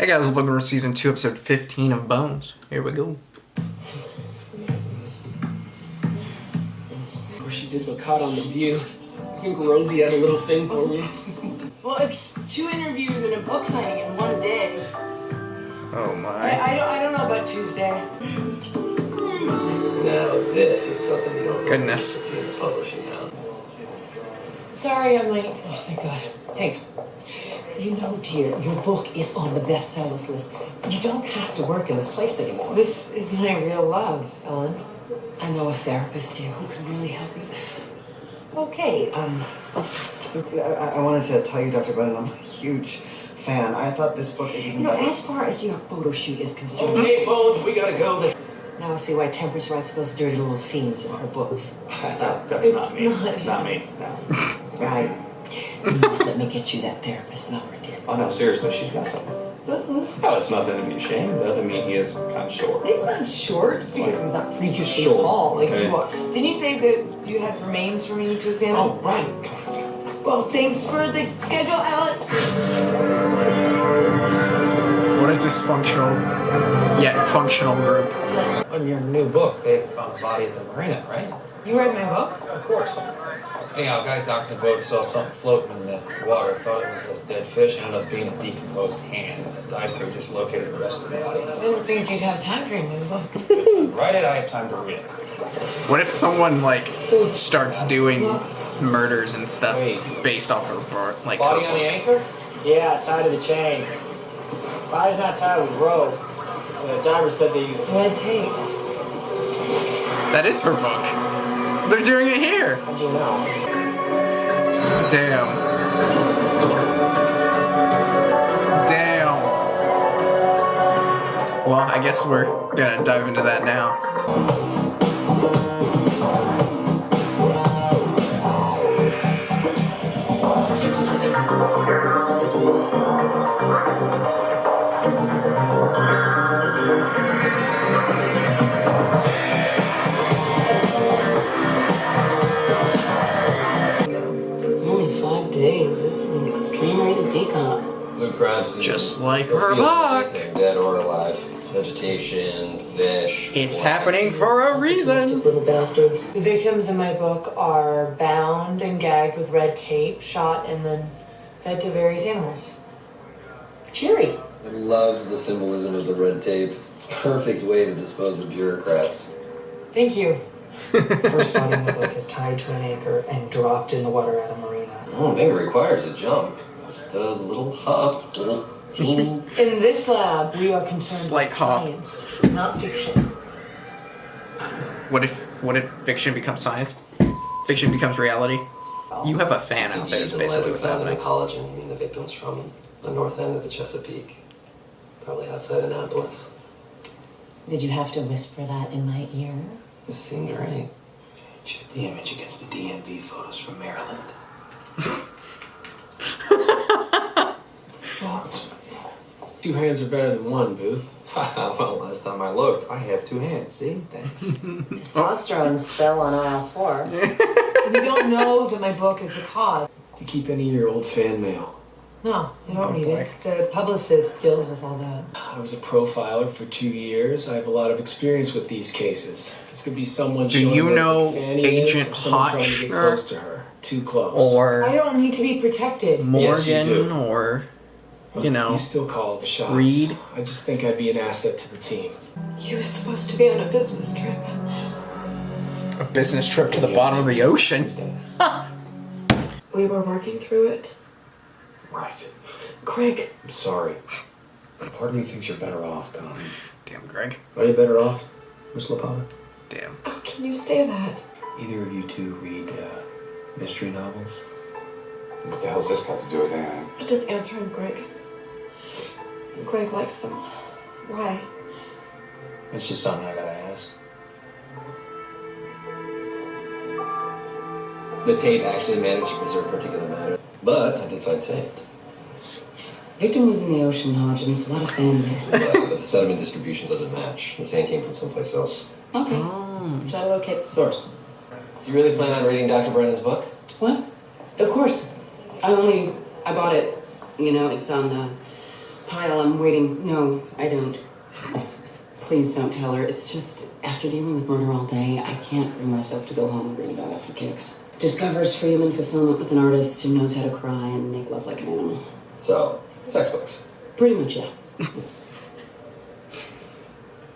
Hey guys, welcome to season 2, episode 15 of Bones. Here we go. I wish you did look hot on The View. I think Rosie had a little thing for me. Well, it's 2 interviews and a book signing in one day. Oh my. I don't know about Tuesday. Now this is something you don't Goodness. see in the publishing house. Sorry, I'm late. Oh, thank God. Hey, you know, dear, your book is on the bestsellers list. You don't have to work in this place anymore. This is my real love, Ellen. I know a therapist here who can really help you. Okay, I wanted to tell you, Dr. Brennan, I'm a huge fan. I thought this book is even you know, better. as far as your photo shoot is concerned, Okay, Bones, we gotta go. now I see why Temperance writes those dirty little scenes in her books. That's not me. Not me. No. Right. You must let me get you that therapist number, dear. Oh no, seriously, she's got something. Oh, it's nothing to be ashamed of. I mean, he is kind of short. He's not short just because he's not freakishly Short, tall like okay. you are. Didn't you say that you had remains for me to examine? Oh, right. Well, thanks for the schedule, Ellen. What a dysfunctional, yet functional group. On your new book, they found the body at the marina, right? You read my book? Of course. Anyhow, a guy docked the boat, saw something floating in the water, thought it was a dead fish, ended up being a decomposed hand. The dive crew just located the rest of the body. I didn't think you'd have time to read my book. Write it, I have time to read it. What if someone, like, starts doing murders and stuff based off of, like, Body on the anchor? Yeah, tied to the chain. Body's not tied with rope. The diver said they used Red tape. That is her book. They're doing it here. How'd you know? Damn. Damn. Well, I guess we're gonna dive into that now. Only 5 days. This is an extreme rated decon. Blue crab season. Just like No her feeling of book. anything, dead or alive. Vegetation, fish. It's flies. happening for a reason. Little bastards. The victims in my book are bound and gagged with red tape, shot, and then fed to various animals. Cheery. I loved the symbolism of the red tape. Perfect way to dispose of bureaucrats. Thank you. First body in the book is tied to an anchor and dropped in the water at a marina. I don't think it requires a jump. Just a little hop, little teeny. In this lab, we are concerned Slight with hop. science, not fiction. What if fiction becomes science? Fiction becomes reality? You have a fan out there is basically what's happening. College, and I mean the victims from the north end of the Chesapeake. Probably outside Annapolis. Did you have to whisper that in my ear? It seemed right. Check the image against the DMV photos from Maryland. Two hands are better than one, Booth. Well, last time I looked, I have 2 hands. See? Thanks. Testosterone spell on aisle 4. We don't know that my book is the cause. Do you keep any of your old fan mail? No, I don't Oh, need boy. it. The publicist deals with all that. I was a profiler for 2 years. I have a lot of experience with these cases. This could be someone Do showing you where know Fanny is, Agent or someone trying to get Hotch? close to her. Too close. I Or don't need to be protected. Morgan, Yes, you do. or, Well, you know, you still call the shots. Reed. I just think I'd be an asset to the team. He was supposed to be on a business trip. a business trip to the bottom of the ocean. We were working through it. Right. Craig, I'm sorry. Part of me thinks you're better off, Connie. Damn, Greg. Are you better off, Miss LaPava? Damn. how can you say that? Either of you two read mystery novels? What the hell's this got to do with anything? Just answer him, Greg. Greg likes them. Why? It's just something I gotta ask. The tape actually managed to preserve particular matter, but I did find sand. Victim was in the ocean, Hodgins. A lot of sand there. But the sediment distribution doesn't match. The sand came from someplace else. Okay. Try to locate the source. Do you really plan on reading Dr. Brennan's book? What? Of course. I bought it. You know, it's on pile. I'm waiting. No, I don't. Please don't tell her. It's just, after dealing with murder all day, I can't bring myself to go home and read about it for kicks. Discovers freedom and fulfillment with an artist who knows how to cry and make love like an animal. So, sex books. Pretty much, yeah.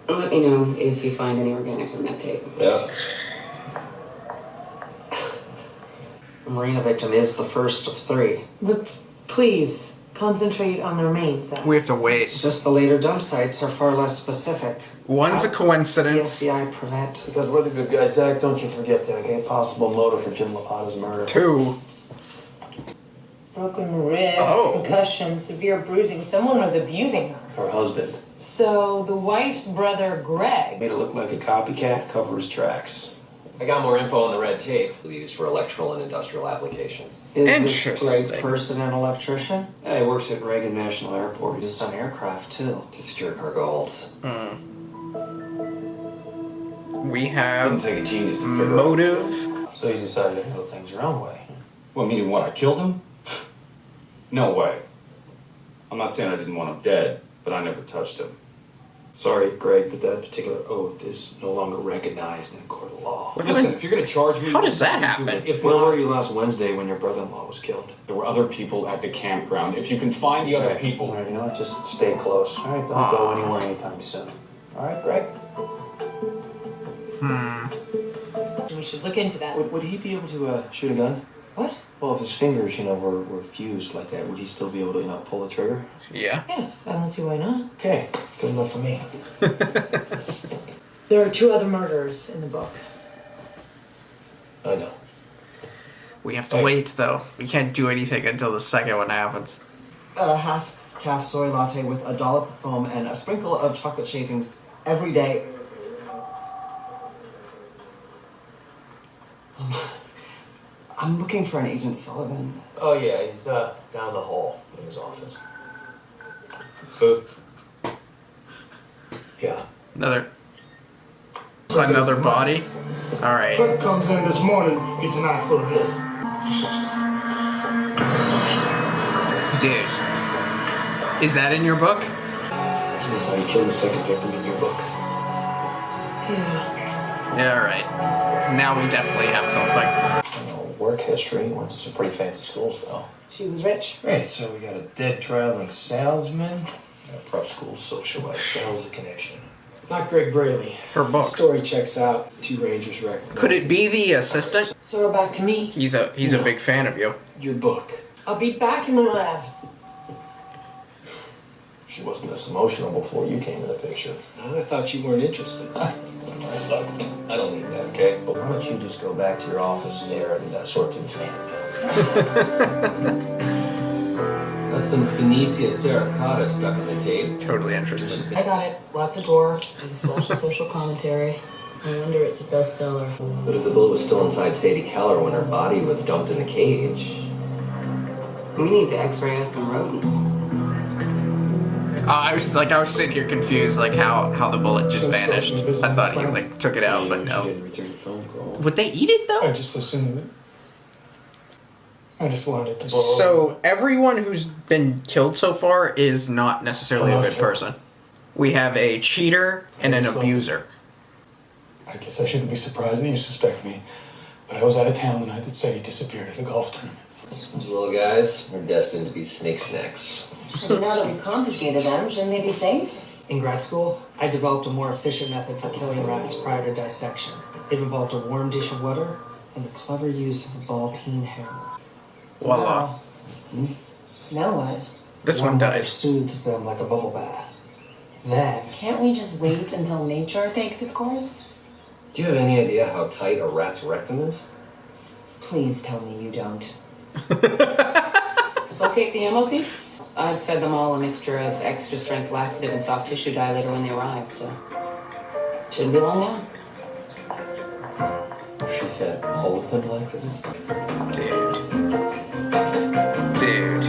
Let me know if you find any organics on that tape. Yeah. The Marina victim is the first of 3. But please, concentrate on the remains. We have to wait. It's just the later dump sites are far less specific. One's a The coincidence. FBI prevent. Because we're the good guys, Zach, don't you forget that, okay? Possible motive for Jim Lapata's murder. 2. Broken rib, Oh. concussion, severe bruising. Someone was abusing her. Her husband. So the wife's brother, Greg. Made it look like a copycat, cover his tracks. I got more info on the red tape used for electrical and industrial applications. Is this Interesting. Greg person an electrician? Yeah, he works at Reagan National Airport. Just on aircraft, too. To secure cargo holds. We Didn't have take a genius to figure out. motive. So he decided to handle things your own way. Well, meaning what? I killed him? No way. I'm not saying I didn't want him dead, but I never touched him. Sorry, Greg, but that particular oath is no longer recognized in a court of law. Listen, if you're gonna charge me... How does that happen? Where were you last Wednesday when your brother-in-law was killed? There were other people at the campground. If you can find the other All people... right, you know what? Just stay close. All right, don't go anywhere anytime soon. All right, Greg? We should look into that. Would he be able to shoot a gun? What? Well, if his fingers, were fused like that, would he still be able to, pull the trigger? Yeah. Yes, I don't see why not. Okay, it's good enough for me. There are 2 other murders in the book. I know. We have to wait, though. We can't do anything until the second one happens. Half calf soy latte with a dollop of foam and a sprinkle of chocolate shavings every day. I'm looking for an Agent Sullivan. Oh, yeah, he's down the hall in his office. Food? Yeah. Another body? Alright. Clerk comes in this morning, gets an eye full of this. Dude. Is that in your book? Is this how you kill the second victim in your book? Yeah, alright. Now we definitely have something. Work history. Went to some pretty fancy schools, though. She was rich. Right, so we got a dead traveling salesman, and a prep school socialite. That was the connection. Not Greg Braley. Her book. Story checks out. 2 Rangers recognized. Could it be the assistant? So we're back to me. He's a big fan of you. Your book. I'll be back in my lab. She wasn't this emotional before you came in the picture. I thought you weren't interested. Look, I don't need that, okay? But why don't you just go back to your office there and sort through the fan? Got some Phoenicia serracata stuck in the tape. Totally interested. I got it. Lots of gore and social commentary. No wonder it's a bestseller. But if the bullet was still inside Sadie Keller when her body was dumped in a cage... We need to x-ray us some rodents. I was sitting here confused, how the bullet just vanished. I thought he took it out, but no. Would they eat it though? I just assumed it. I just wanted to. So everyone who's been killed so far is not necessarily a good person. We have a cheater and an abuser. I guess I shouldn't be surprised that you suspect me, but I was out of town the night that Sadie disappeared at a golf tournament. Those little guys are destined to be snake snacks. Now that we've confiscated them, shouldn't they be safe? In grad school, I developed a more efficient method for killing rats prior to dissection. It involved a warm dish of water and the clever use of a ball-peen hammer. Voila. Now what? This one dies. Soothes them like a bubble bath. Then, Can't we just wait until nature takes its course? Do you have any idea how tight a rat's rectum is? Please tell me you don't. Locate the ammo thief? I fed them all a mixture of extra strength laxative and soft tissue dilator when they arrived, so shouldn't be long now. She fed all of them laxatives? Dude.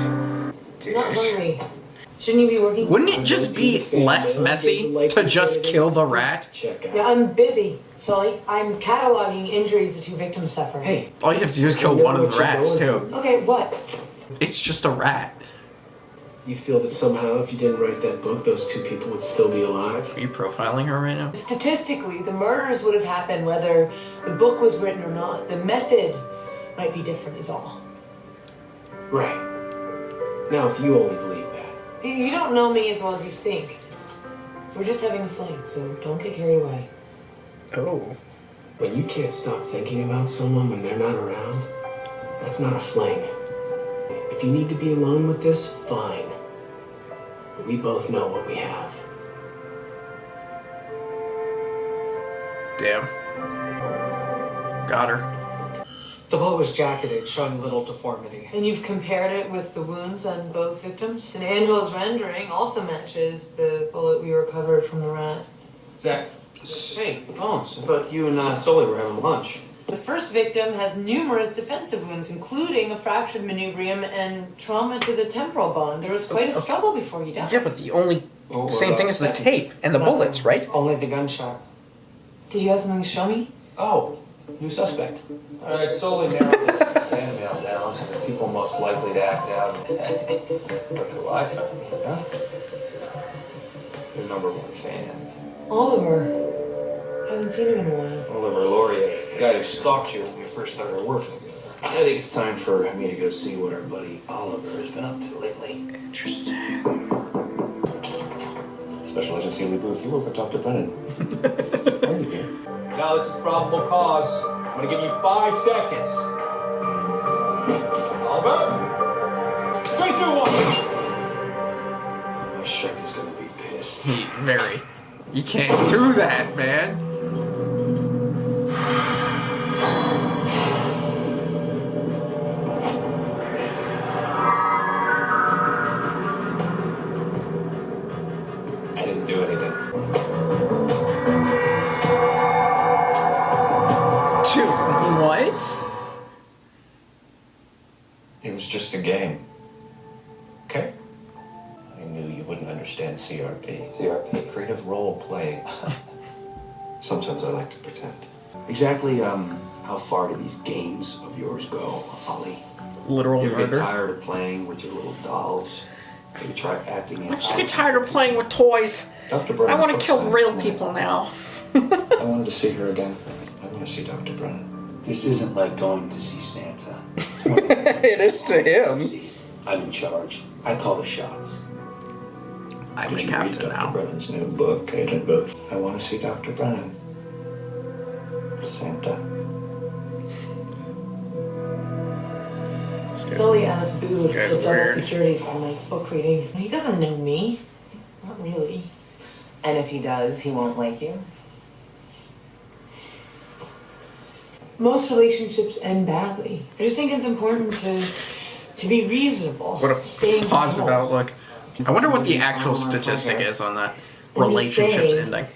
Not hungry. Shouldn't you be working? Wouldn't it just be less messy to just kill the rat? Yeah, I'm busy, Sully. I'm cataloging injuries the 2 victims suffered. hey, All you have to do is kill one of the rats too. Okay, what? It's just a rat. You feel that somehow if you didn't write that book, those two people would still be alive? Are you profiling her right now? Statistically, the murders would have happened whether the book was written or not. The method might be different is all. Right. Now, if you only believe that. You don't know me as well as you think. We're just having a fling, so don't get carried away. Oh. When you can't stop thinking about someone when they're not around, that's not a fling. If you need to be alone with this, fine. But we both know what we have. Damn. Got her. The bullet was jacketed, showing little deformity. And you've compared it with the wounds on both victims? And Angela's rendering also matches the bullet we recovered from the rat. Zach. Hey, Bones. I thought you and Sully were having lunch. The first victim has numerous defensive wounds, including a fractured manubrium and trauma to the temporal bone. There was quite a struggle before he died. Yeah, but the only same thing is the tape and the bullets, right? Only the gunshot. Did you have something to show me? Oh, new suspect. I solely narrowed the fan mail down to the people most likely to act out. Look who I found, huh? Your number one fan. Oliver. Haven't seen him in a while. Oliver Laurier, the guy who stalked you when we first started working together. I think it's time for me to go see what our buddy Oliver has been up to lately. Interesting. Special Agent Seeley Booth, you work with Dr. Brennan. Why are you here? Now this is probable cause. I'm gonna give you 5 seconds. Oliver! 3, 2, 1! My shrink is gonna be pissed. Very. You can't do that, man. I didn't do anything. Dude, what? It was just a game. Okay? I knew you wouldn't understand CRP. CRP, creative role play. Sometimes I like to pretend. Exactly, how far do these games of yours go, Ollie? Literal You ever get murder. tired of playing with your little dolls? Maybe try acting it I'm just out. get tired of playing with toys. Dr. I Brennan's want to book kill signs real tonight. people now. I wanted to see her again. I want to see Dr. Brennan. This isn't like going to see Santa. It is to him. See, I'm in charge. I call the shots. I'm Did the you captain read Dr. now. Brennan's new book, Agent Booth? I want to see Dr. Brennan. Santa. Sully asked Booth to guy's double weird. security for my book reading. He doesn't know me. Not really. And if he does, he won't like you. Most relationships end badly. I just think it's important to be reasonable. What a to stay in positive control. outlook. I wonder what the actual statistic is on that. When you Relationships say ending.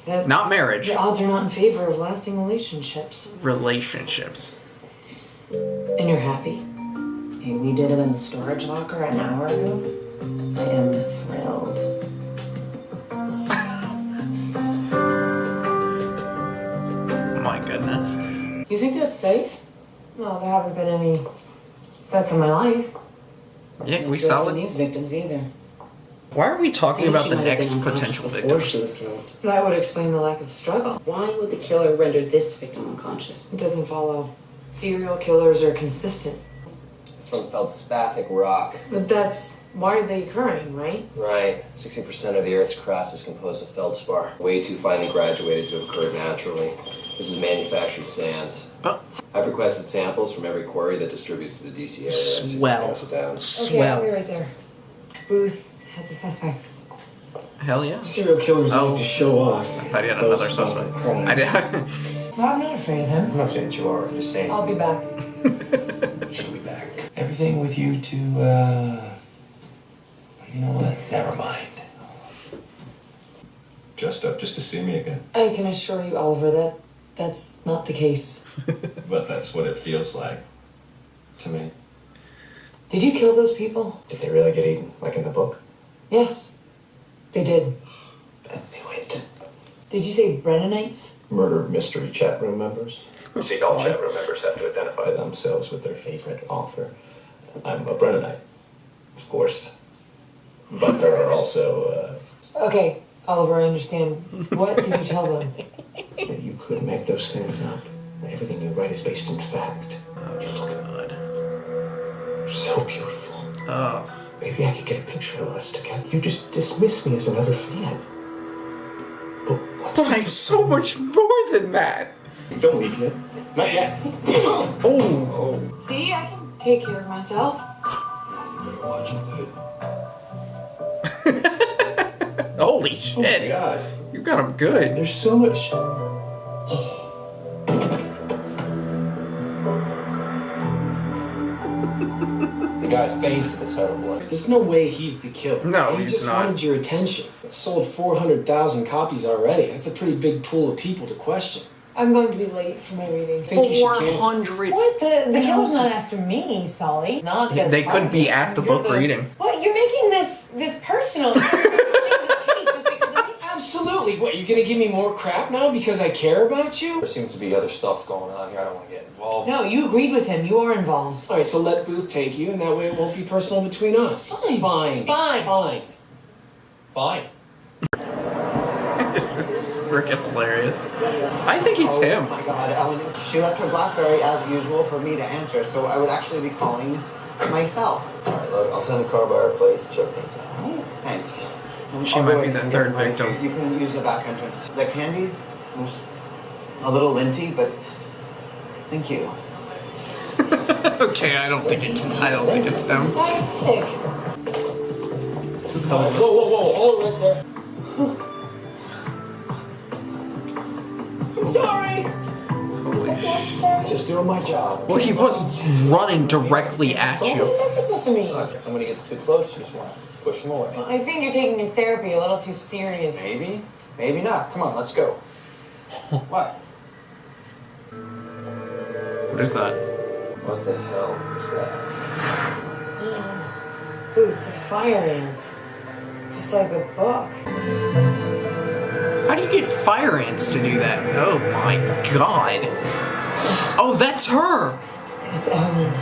that Not marriage. The odds are not in favor of lasting relationships. Relationships. And you're happy. Hey, we did it in the storage locker an hour ago. I am thrilled. My goodness. You think that's safe? No, there haven't been any threats in my life. Yeah, we Threats solid. from these victims either. Why are we talking She about the might have next been unconscious potential before she victims? was killed. That would explain the lack of struggle. Why would the killer render this victim unconscious? It doesn't follow. Serial killers are consistent. From feldspathic rock. But that's widely occurring, right? Right. 60% of the Earth's crust is composed of feldspar. Way too finely graduated to have occurred naturally. This is manufactured sand. Oh. I've requested samples from every quarry that distributes to the DC area. Swell. Pass it down. Okay, I'll be Swell. right there. Booth has a suspect. Hell yeah. Serial killers Oh. like to show off. I thought you had another Those suspect. crimes. I did. No, I'm not afraid of him. I'm not saying that you are, I'm just saying. I'll be back. She'll be back. Everything with you to, you know what? Never mind. Dressed up just to see me again. I can assure you, Oliver, that that's not the case. But that's what it feels like to me. Did you kill those people? Did they really get eaten, like in the book? Yes, they did. I knew it. Did you say Brennanites? Murder mystery chat room members. See, all chat room members have to identify themselves with their favorite author. I'm a Brennanite, of course. But there are also, Okay, Oliver, I understand. What did you tell them? that you couldn't make those things up. Everything you write is based in fact. Oh, God. You're so beautiful. Oh. Maybe I could get a picture of us together. You just dismiss me as another fan. But I'm so much more than that. Don't leave yet. Not yet. Oh. See, I can take care of myself. You're watching good. Holy shit. Oh my God. You got him good. There's so much. The guy faints at the sight of blood. There's no way he's the killer. No, he he's just not. wanted your attention. It sold 400,000 copies already. That's a pretty big pool of people to question. I'm going to be late for my reading. Think you should cancel? 400. What? The killer's not after me, Solly. Not gonna They could be target. at the You're book reading. What? You're making this personal. Just because I- Absolutely. What, you gonna give me more crap now because I care about you? There seems to be other stuff going on here. I don't want to get involved. No, you agreed with him. You are involved. All right, so let Booth take you, and that way it won't be personal between us. Fine. Fine. Fine. Fine. Fine. This is freaking hilarious. I think it's him. Oh my God, Ellen, she left her BlackBerry as usual for me to answer, so I would actually be calling myself. All right, look, I'll send the car by our place to check things out. Thanks. She I'll might go be in the and get third mine. victim. You can use the back entrance. The candy was a little linty, but thank you. Okay, I don't think it's him. Diabetic. Whoa, hold it right there. I'm sorry. Is that necessary? Just doing my job. Well, he was running directly at What you. is that supposed to mean? Look, if somebody gets too close, you just want to push them away. I think you're taking your therapy a little too serious. Maybe, maybe not. Come on, let's go. What? What is that? What the hell is that? Booth, the fire ants. Just like the book. How do you get fire ants to do that? Oh my God. Oh, that's her. It's Ellen.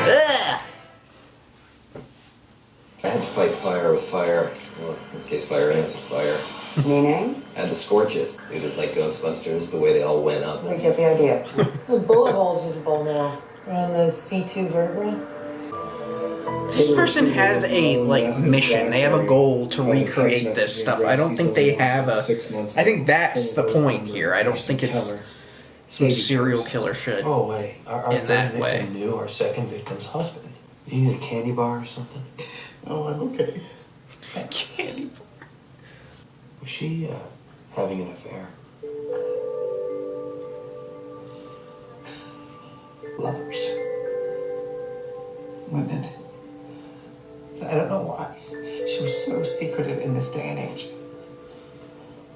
Ugh. I had to fight fire with fire. Or in this case, fire ants with fire. Meaning? I had to scorch it. It was like Ghostbusters, the way they all went up. We get the idea. The bullet hole's visible now. Around the C2 vertebra. This person has a mission. They have a goal to recreate this stuff. I don't think they have a. I think that's the point here. I don't think it's some serial killer shit. Oh, wait. Our In third that victim way. knew our second victim's husband. You need a candy bar or something? Oh, I'm okay. Candy. Was she having an affair? Lovers. Women. I don't know why. She was so secretive in this day and age.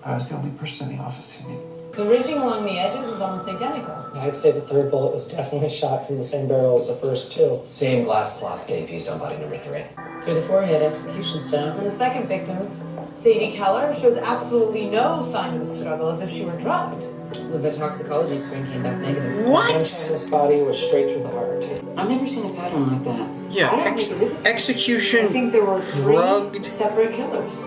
I was the only person in the office who knew. The ridging along the edges is almost identical. I'd say the third bullet was definitely shot from the same barrel as the first two. Same glass cloth getting used on body number 3. Through the forehead, execution style. And the second victim, Sadie Keller, shows absolutely no sign of a struggle, as if she were drugged. Well, the toxicology screen came back negative. What? This body was straight through the heart. I've never seen a pattern like that. Yeah, I don't think it is. I execution. think there were 3 drugged. separate killers.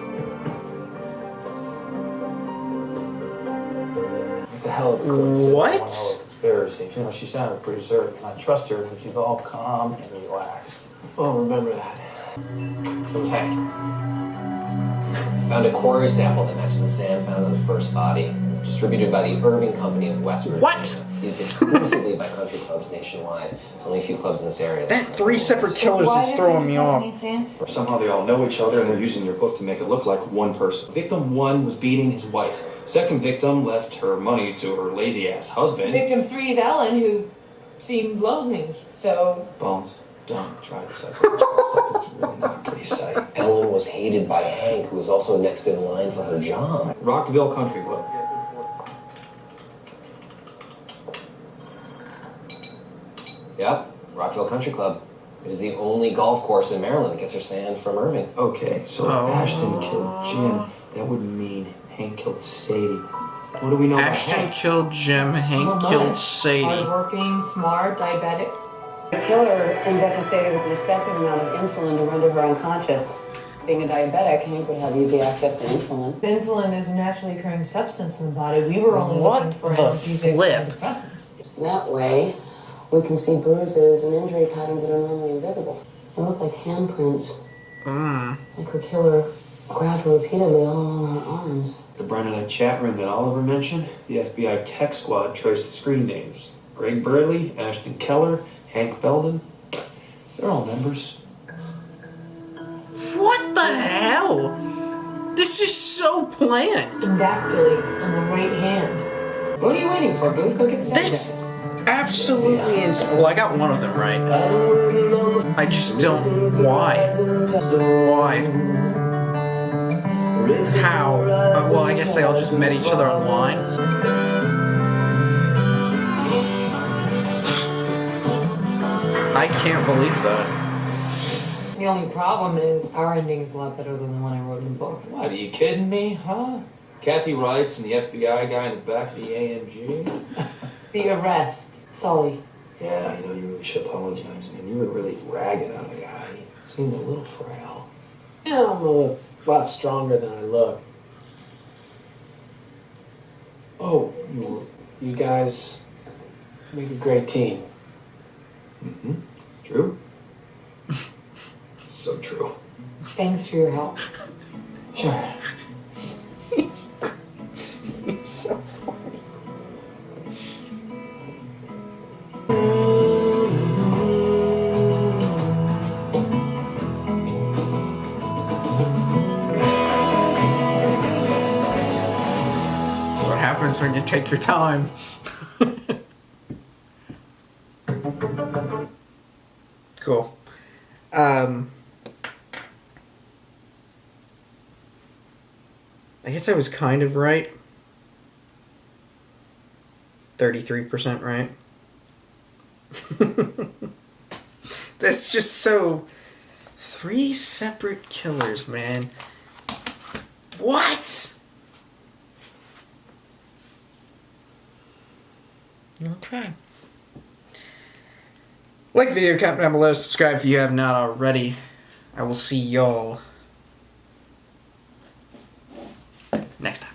It's a hell of a coincidence. What? One hell of a conspiracy. You know, she sounded pretty certain, and I trust her when she's all calm and relaxed. Oh, remember that. It was Hank. Found a quarry sample that matched the sand found on the first body. It was distributed by the Irving Company of West Virginia. What? Used exclusively by country clubs nationwide. Only a few clubs in this area. That 3 separate killers Why is did throwing they me off. need sand? Somehow they all know each other and they're using your book to make it look like one person. Victim 1 was beating his wife. Second victim left her money to her lazy-ass husband. Victim 3 is Ellen, who seemed lonely, so... Bones, don't try the psychological stuff. It's really not a pretty sight. Ellen was hated by Hank, who was also next in line for her job. Rockville Country Club. Yep, Rockville Country Club. It is the only golf course in Maryland that gets their sand from Irving. Okay, so if Ashton killed Jim, that would mean Hank killed Sadie. What do we know Ashton about Hank? killed Jim. Hank Not killed much. Sadie. Hardworking, smart, diabetic. The killer injected Sadie with an excessive amount of insulin to render her unconscious. Being a diabetic, Hank would have easy access to insulin. Insulin is a naturally occurring substance in the body. We were only What looking for the analgesics flip? and antidepressants. That way, we can see bruises and injury patterns that are normally invisible. They look like handprints. Like her killer grabbed her repeatedly all along her arms. The Brennan and chat room that Oliver mentioned, the FBI tech squad traced the screen names. Greg Burley, Ashton Keller, Hank Belden. They're all members. What the hell? This is so planned. Syndactyly on the right hand. What are you waiting for? Booth, go get the That's absolutely well, I got one of them right. I just don't. Why? Why? How? Well, I guess they all just met each other online. I can't believe that. The only problem is our ending is a lot better than the one I wrote in the book. What, are you kidding me, huh? Kathy Wrights and the FBI guy in the back of the AMG? The arrest. Sully. Yeah, you know, you really should apologize, man. You were really ragging on the guy. He seemed a little frail. Yeah, I'm a lot stronger than I look. Oh, you guys make a great team. Mm-hmm. True? So true. Thanks for your help. Sure. He's so funny. That's what happens when you take your time. Cool. I guess I was kind of right. 33% right. That's just so... 3 separate killers, man. What? Okay. Like the video, comment down below, subscribe if you have not already. I will see y'all next time.